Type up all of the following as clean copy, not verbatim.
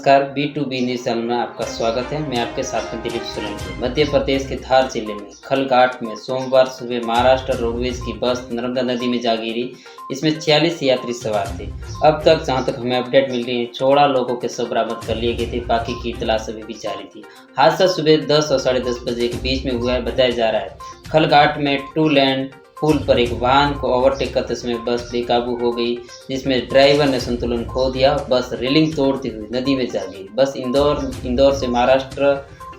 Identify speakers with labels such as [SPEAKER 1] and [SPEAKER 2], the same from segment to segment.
[SPEAKER 1] नमस्कार, B2B news channel में आपका स्वागत है। मैं आपके साथ में दिलीप सोलंकी। मध्य प्रदेश के धार जिले में खलघाट में सोमवार सुबह महाराष्ट्र रोडवेज की बस नर्मदा नदी में जा गिरी। इसमें 46 यात्री सवार थे। अब तक जहां तक हमें अपडेट मिल रही है, 14 लोगों के शव बरामद कर लिए गए थे, बाकी की तलाश अभी भी जारी थी। हादसा सुबह 10 और 10:30 बजे के बीच में हुआ है बताया जा रहा है। खलघाट में 2 लेन पुल पर एक वाहन को ओवरटेक करते समय बस बेकाबू हो गई, जिसमें ड्राइवर ने संतुलन खो दिया। बस रेलिंग तोड़ती हुई नदी में जा गिरी। बस इंदौर से महाराष्ट्र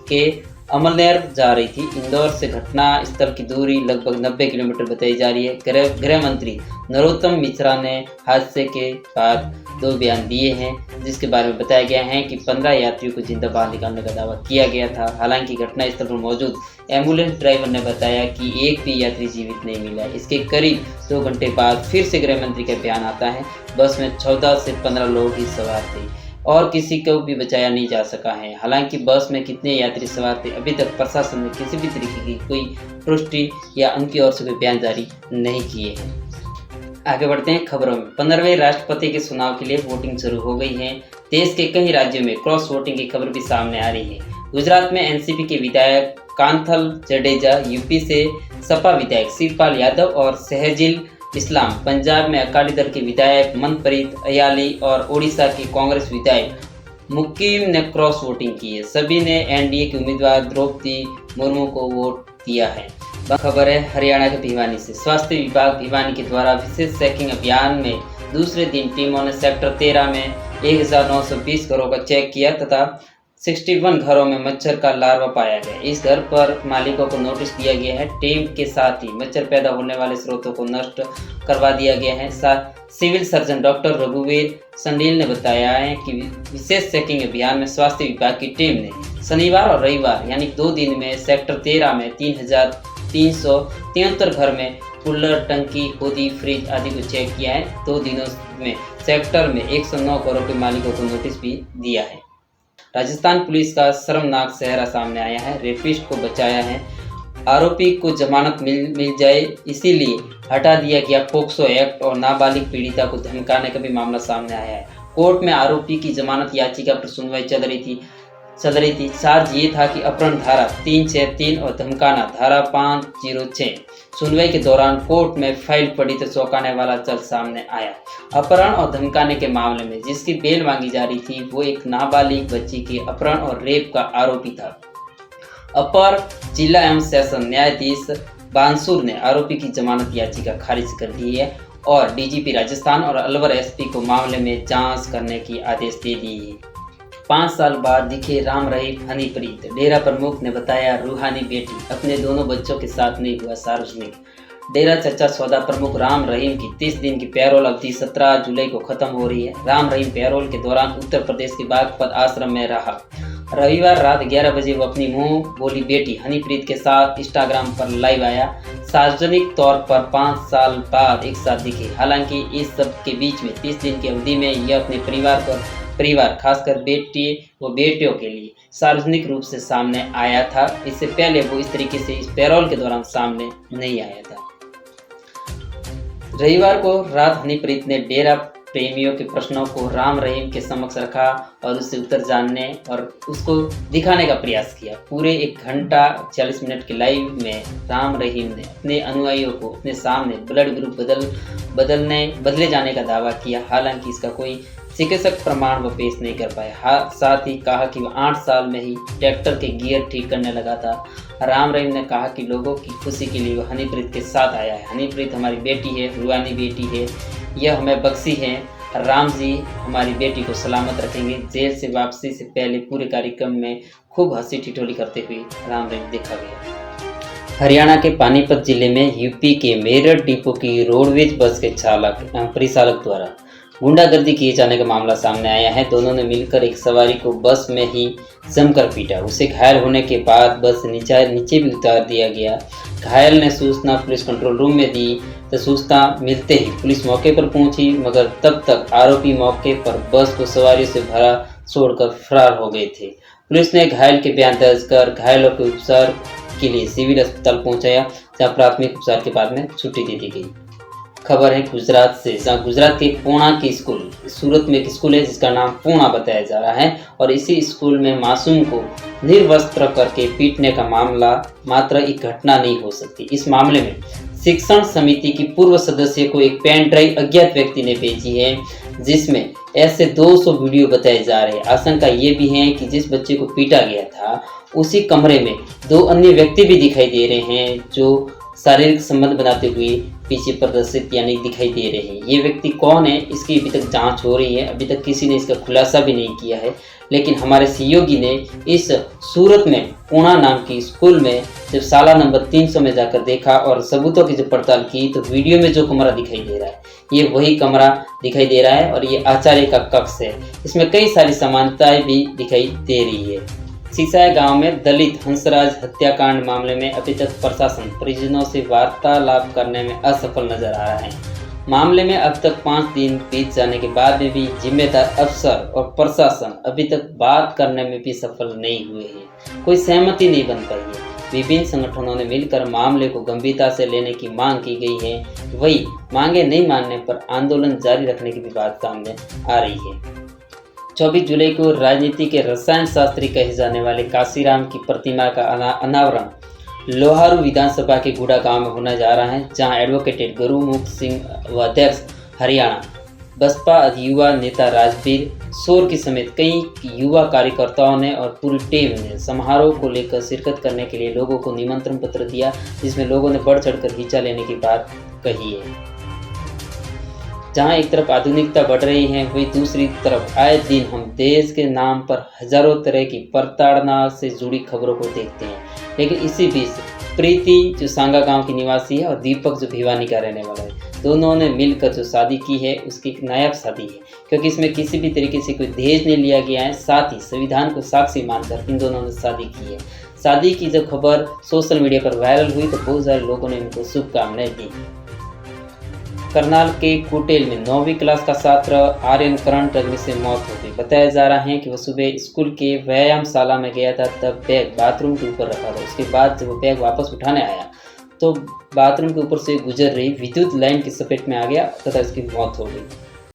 [SPEAKER 1] के अमलनेर जा रही थी। इंदौर से घटना स्थल की दूरी लगभग 90 किलोमीटर बताई जा रही है। गृह मंत्री नरोत्तम मिश्रा ने हादसे के बाद 2 बयान दिए हैं, जिसके बारे में बताया गया है कि 15 यात्रियों को जिंदा बाहर निकालने का दावा किया गया था। हालांकि घटनास्थल पर मौजूद एम्बुलेंस ड्राइवर ने बताया कि एक भी यात्री जीवित नहीं मिला। इसके करीब 2 घंटे बाद फिर से गृह मंत्री का बयान आता है। बस में 14 से 15 लोग ही सवार थे और किसी को भी बचाया नहीं जा सका है। हालांकि बस में कितने यात्री सवार थे, अभी तक प्रशासन ने किसी भी तरीके की कोई पुष्टि या उनकी ओर से कोई बयान जारी नहीं किए हैं। आगे बढ़ते हैं खबरों में। 15वें राष्ट्रपति के चुनाव के लिए वोटिंग शुरू हो गई है। देश के कई राज्यों में क्रॉस वोटिंग की खबर भी सामने आ रही है। गुजरात में एनसीपी के विधायक कांथल जडेजा, यूपी से सपा विधायक शिवपाल यादव और सहजिल इस्लाम, पंजाब में अकाली दल के विधायक मनप्रीत अयाली और ओडिशा के कांग्रेस विधायक मुकीम ने क्रॉस वोटिंग की है। सभी ने एनडीए के उम्मीदवार द्रौपदी मुर्मू को वोट दिया है। खबर है हरियाणा के भिवानी से। स्वास्थ्य विभाग भिवानी के द्वारा विशेष चेकिंग अभियान में दूसरे दिन टीमों ने सेक्टर 13 में 1920 घरों का चेक किया तथा 61 घरों में मच्छर का लार्वा पाया गया। इस घर पर मालिकों को नोटिस दिया गया है। टीम के साथ ही मच्छर पैदा होने वाले स्रोतों को नष्ट करवा दिया गया है। सिविल सर्जन डॉक्टर रघुवीर संडील ने बताया है कि विशेष चेकिंग अभियान में स्वास्थ्य विभाग की टीम ने शनिवार और रविवार यानी 2 दिन में सेक्टर 13 में 3373 घर में कूलर, टंकी, होदी, फ्रिज आदि को चेक किया है। 2 दिनों में सेक्टर में 109 घरों के मालिकों को नोटिस भी दिया है। राजस्थान पुलिस का शर्मनाक चेहरा सामने आया है। रेपिस्ट को बचाया है। आरोपी को जमानत मिल जाए इसीलिए हटा दिया गया पोक्सो एक्ट और नाबालिग पीड़िता को धमकाने का भी मामला सामने आया है। कोर्ट में आरोपी की जमानत याचिका पर सुनवाई चल रही थी। चार्ज ये था कि अपहरण धारा 363 और धमकाना धारा 506। सुनवाई के दौरान कोर्ट में फाइल पड़ी तो चौंकाने वाला चल सामने आया। अपहरण और धमकाने के मामले में जिसकी बेल मांगी जा रही थी वो एक नाबालिग बच्ची के अपहरण और रेप का आरोपी था। अपर जिला एवं सेशन न्यायाधीश बांसुर ने आरोपी की जमानत याचिका खारिज कर दी है और डीजीपी राजस्थान और अलवर एसपी को मामले में जांच करने की आदेश दे दिए हैं। 5 साल बाद दिखे राम रहीम हनीप्रीत। डेरा प्रमुख ने बताया रूहानी बेटी अपने दोनों बच्चों के साथ नहीं हुआ सार्वजनिक। डेरा चच्चा सौदा प्रमुख राम रहीम की 30 दिन की पैरोल अवधि 17 जुलाई को खत्म हो रही है। राम रहीम पैरोल के दौरान उत्तर प्रदेश के बागपत आश्रम में रहा। रविवार रात 11 बजे वो अपनी मुंह बोली बेटी हनीप्रीत के साथ इंस्टाग्राम पर लाइव आया। सार्वजनिक तौर पर 5 साल बाद एक साथ दिखे। हालांकि इस सब के बीच में 30 दिन की अवधि में यह अपने परिवार खासकर बेटियों के लिए सार्वजनिक रूप से सामने आया था। इससे पहले वो इस तरीके से इस पैरोल के दौरान सामने नहीं आया था। रविवार को रात हनीप्रीत ने डेरा प्रेमियों के प्रश्नों को राम रहीम के समक्ष रखा और उससे उत्तर जानने और उसको दिखाने का प्रयास किया। पूरे 1 घंटा 40 मिनट के लाइव में राम रहीम ने अपने अनुयायियों को अपने सामने ब्लड ग्रुप बदले जाने का दावा किया। हालांकि इसका कोई चिकित्सक प्रमाण वो पेश नहीं कर पाया। साथ ही कहा कि वह 8 साल में ही ट्रैक्टर के गियर ठीक करने लगा था। राम रहीम ने कहा कि लोगों की खुशी के लिए वह हनीप्रीत के साथ आया है। हनीप्रीत हमारी बेटी है, रूहानी बेटी है, यह हमें बख्शी है। राम जी हमारी बेटी को सलामत रखेंगे। जेल से वापसी से पहले पूरे कार्यक्रम में खूब हंसी ठिठोली करते हुए राम रहीम देखा गया। हरियाणा के पानीपत जिले में यूपी के मेरठ डिपो की रोडवेज बस के परिचालक द्वारा गुंडागर्दी किए जाने का मामला सामने आया है। दोनों ने मिलकर एक सवारी को बस में ही जमकर पीटा। उसे घायल होने के बाद बस नीचे भी उतार दिया गया। घायल ने सूचना पुलिस कंट्रोल रूम में दी तो सूचना मिलते ही पुलिस मौके पर पहुंची, मगर तब तक आरोपी मौके पर बस को सवारियों से भरा छोड़कर फरार हो गए थे। पुलिस ने घायल के बयान दर्ज कर घायलों के उपचार के लिए सिविल अस्पताल पहुंचाया, जहां प्राथमिक उपचार के बाद में छुट्टी दे दी गई। खबर है गुजरात से, जहाँ गुजरात के पूर्णा की स्कूल, सूरत में एक स्कूल है जिसका नाम पूर्णा बताया जा रहा है और इसी स्कूल में मासूम को निर्वस्त्र करके पीटने का मामला मात्र एक घटना नहीं हो सकती। इस मामले में शिक्षण समिति की पूर्व सदस्य को एक पेन ड्राइव अज्ञात व्यक्ति ने भेजी है जिसमें ऐसे 200 वीडियो बताए जा रहे हैं। आशंका ये भी है कि जिस बच्चे को पीटा गया था उसी कमरे में 2 अन्य व्यक्ति भी दिखाई दे रहे हैं जो शारीरिक संबंध बनाते हुए पीछे प्रदर्शित यानी दिखाई दे रहे हैं। ये व्यक्ति कौन है इसकी अभी तक जांच हो रही है, अभी तक किसी ने इसका खुलासा भी नहीं किया है। लेकिन हमारे सहयोगी ने इस सूरत में पूर्णा नाम की स्कूल में जब साला नंबर 300 में जाकर देखा और सबूतों की जब पड़ताल की तो वीडियो में जो कमरा दिखाई दे रहा है ये वही कमरा दिखाई दे रहा है और ये आचार्य का कक्ष है। इसमें कई सारी समानताएं भी दिखाई दे रही है। सीसाया गांव में दलित हंसराज हत्याकांड मामले में अभी तक प्रशासन परिजनों से वार्तालाप करने में असफल नजर आ रहा है। मामले में अब तक 5 दिन बीत जाने के बाद में भी जिम्मेदार अफसर और प्रशासन अभी तक बात करने में भी सफल नहीं हुए हैं। कोई सहमति नहीं बन पाई है। विभिन्न संगठनों ने मिलकर मामले को गंभीरता से लेने की मांग की गई है। वही मांगे नहीं मानने पर आंदोलन जारी रखने की भी बात सामने आ रही है। 24 जुलाई को राजनीति के रसायन शास्त्री कहे जाने वाले काशीराम की प्रतिमा का अनावरण लोहारू विधानसभा के गुड़ा गांव में होने जा रहा है, जहां एडवोकेट गुरुमुख सिंह व अध्यक्ष हरियाणा बसपा युवा नेता राजवीर सोरकी समेत कई युवा कार्यकर्ताओं ने और पूरी टीम ने समारोह को लेकर शिरकत करने के लिए लोगों को निमंत्रण पत्र दिया, जिसमें लोगों ने बढ़ चढ़कर हिस्सा लेने की बात कही है। जहां एक तरफ आधुनिकता बढ़ रही है वहीं दूसरी तरफ आए दिन हम देश के नाम पर हजारों तरह की प्रताड़ना से जुड़ी खबरों को देखते हैं। लेकिन इसी बीच प्रीति जो सांगा गांव की निवासी है और दीपक जो भिवानी का रहने वाला है, दोनों ने मिलकर जो शादी की है उसकी एक नायाब शादी है, क्योंकि इसमें किसी भी तरीके से कोई दहेज नहीं लिया गया है। साथ ही संविधान को साक्षी मानकर इन दोनों ने शादी की है। शादी की जब खबर सोशल मीडिया पर वायरल हुई तो बहुत सारे लोगों ने इनको शुभकामनाएं दी। करनाल के कुटेल में 9वीं क्लास का छात्र आर्यन करंट लगने से मौत हो गई। बताया जा रहा है कि वह सुबह स्कूल के व्यायामशाला में गया था, तब बैग बाथरूम के ऊपर रखा था। उसके बाद जब वो बैग वापस उठाने आया तो बाथरूम के ऊपर से गुजर रही विद्युत लाइन की चपेट में आ गया तथा इसकी मौत हो गई।